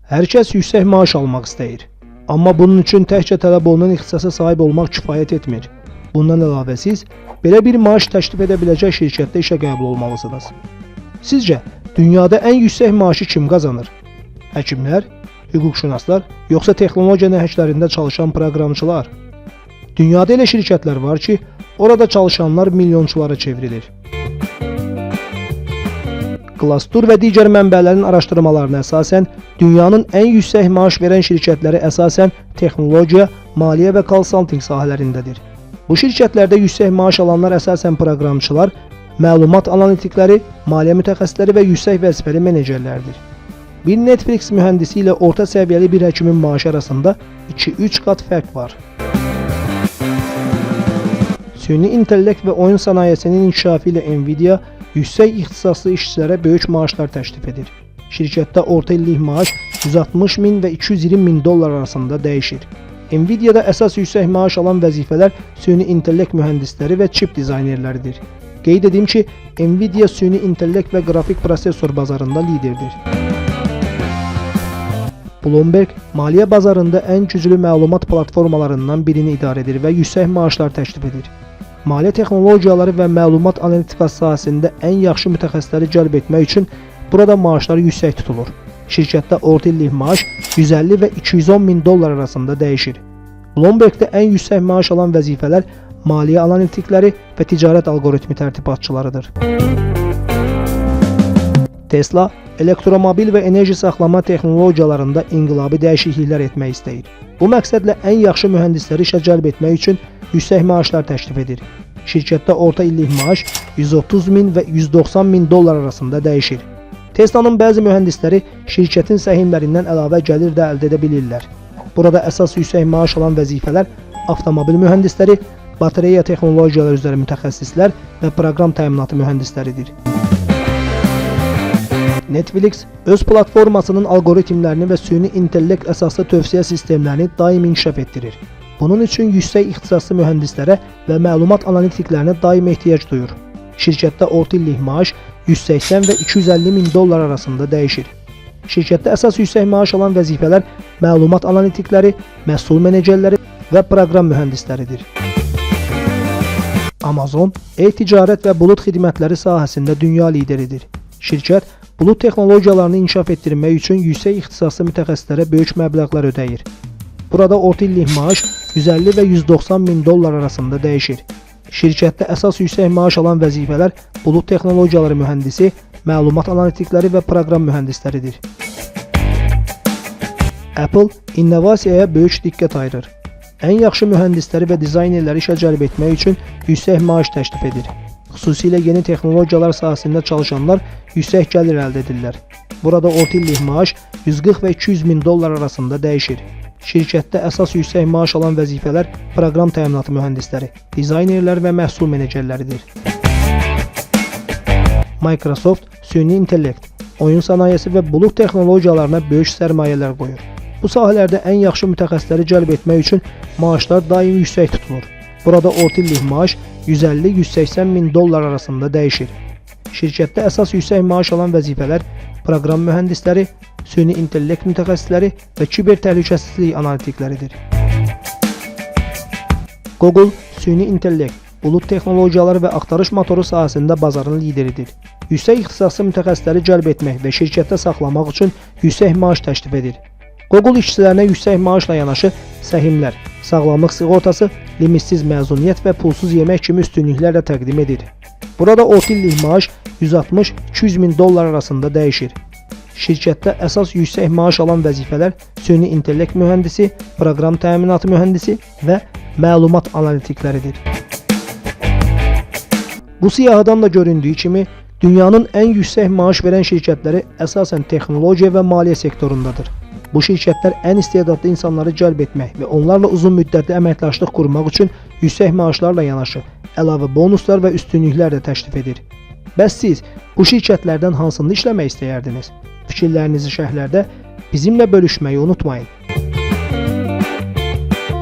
Hər kəs yüksək maaş almaq istəyir. Amma bunun üçün təkcə tələb olunan ixtisasa sahib olmaq kifayət etmir. Bundan əlavə siz belə bir maaş təklif edə biləcək şirkətdə işə qəbul olmalısınız. Sizcə, dünyada ən yüksək maaşı kim qazanır? Həkimlər, hüquqşünaslar, yoxsa texnologiya nəhənglərində çalışan proqramçılar? Dünyada elə şirkətlər var ki, orada çalışanlar milyonçulara çevrilir. Glassdoor və digər mənbələrin araşdırmalarına əsasən, dünyanın ən yüksək maaş verən şirkətləri əsasən texnologiya, maliyyə və konsaltinq sahələrindədir. Bu şirkətlərdə yüksək maaş alanlar əsasən proqramçılar, məlumat analitikləri, maliyyə mütəxəssisləri və yüksək vəzifəli menecerlərdir. Bir Netflix mühəndisi ilə orta səviyyəli bir həkimin maaşı arasında 2-3 qat fərq var. Süni intellekt və oyun sənayesinin inkişafı ilə Nvidia yüksək ixtisaslı işçilərə böyük maaşlar təklif edir. Şirkətdə orta illik maaş 160 min və 220 min dollar arasında dəyişir. Nvidia'da əsas yüksək maaş alan vəzifələr süni intellekt mühəndisləri və çip dizaynerləridir. Qeyd edim ki, Nvidia süni intellekt və qrafik prosesor bazarında liderdir. Bloomberg, maliyyə bazarında ən güclü məlumat platformalarından birini idarə edir və yüksək maaşlar təklif edir. Maliyyə texnologiyaları və məlumat analitikası sahəsində ən yaxşı mütəxəssisləri cəlb etmək üçün burada maaşlar yüksək tutulur. Şirkətdə orta illik maaş 150 və 210 min dollar arasında dəyişir. Bloombergdə ən yüksək maaş alan vəzifələr maliyyə analitikləri və ticarət alqoritmi tərtibatçılarıdır. Tesla, elektromobil və enerji saxlama texnologiyalarında inqilabi dəyişikliklər etmək istəyir. Bu məqsədlə ən yaxşı mühəndisləri işə cəlb etmək üçün yüksək maaşlar təklif edir. Şirkətdə orta illik maaş 130 min və 190 min dollar arasında dəyişir. Tesla'nın bəzi mühəndisləri şirkətin səhmlərindən əlavə gəlir də əldə edə bilirlər. Burada əsas yüksək maaş alan vəzifələr avtomobil mühəndisləri, batareya texnologiyaları üzrə mütəxəssislər və proqram təminatı mühəndisləridir. Netflix öz platformasının alqoritmlərini və süni intellekt əsaslı tövsiyə sistemlərini daim inkişaf etdirir. Bunun üçün yüksək ixtisaslı mühəndislərə və məlumat analitiklərinə daim ehtiyac duyur. Şirkətdə orta illik maaş 180 və 250 min dollar arasında dəyişir. Şirkətdə əsas yüksək maaş alan vəzifələr məlumat analitikləri, məhsul menecerləri və proqram mühəndisləridir. Amazon, e-ticarət və bulut xidmətləri sahəsində dünya lideridir. Şirkət, bulut texnologiyalarını inkişaf etdirmək üçün yüksək ixtisaslı mütəxəssislərə böyük məbləğlər ödəyir. Burada orta illik maaş 150 və 190 min dollar arasında dəyişir. Şirkətdə əsas yüksək maaş alan vəzifələr bulut texnologiyaları mühəndisi, məlumat analitikləri və proqram mühəndisləridir. Apple innovasiyaya böyük diqqət ayırır. Ən yaxşı mühəndisləri və dizaynerləri işə cəlb etmək üçün yüksək maaş təklif edir. Xüsusilə yeni texnologiyalar sahəsində çalışanlar yüksək gəlir əldə edirlər. Burada orta illik maaş 140 və 200 min dollar arasında dəyişir. Şirkətdə əsas yüksək maaş alan vəzifələr proqram təminatı mühəndisləri, dizaynerlər və məhsul menecerləridir. Microsoft süni intellekt, oyun sənayesi və bulut texnologiyalarına böyük sərmayələr qoyur. Bu sahələrdə ən yaxşı mütəxəssisləri cəlb etmək üçün maaşlar daim yüksək tutulur. Burada orta illik maaş 150-180 min dollar arasında dəyişir. Şirkətdə əsas yüksək maaş alan vəzifələr proqram mühəndisləri, süni intellekt mütəxəssisləri və kiber təhlükəsizlik analitikləridir. Google süni intellekt, bulut texnologiyaları və axtarış motoru sahəsində bazarın lideridir. Yüksək ixtisaslı mütəxəssisləri cəlb etmək və şirkətdə saxlamaq üçün yüksək maaş təklif edir. Google işçilərinə yüksək maaşla yanaşı səhmlər, sağlamlıq sığortası, limitsiz məzuniyyət və pulsuz yemək kimi üstünlüklər də təqdim edir. Burada orta illik maaş 160-200 min dollar arasında dəyişir. Şirkətdə əsas yüksək maaş alan vəzifələr süni intellekt mühəndisi, proqram təminatı mühəndisi və məlumat analitikləridir. Bu siyahıdan da göründüyü kimi, dünyanın ən yüksək maaş verən şirkətləri əsasən texnologiya və maliyyə sektorundadır. Bu şirkətlər ən istedadlı insanları cəlb etmək və onlarla uzun müddətli əməkdaşlıq qurmaq üçün yüksək maaşlarla yanaşı, əlavə bonuslar və üstünlüklər də təklif edir. Bəs siz bu şirkətlərdən hansında işləmək istəyərdiniz? Fikirlərinizi şərhlərdə bizimlə bölüşməyi unutmayın.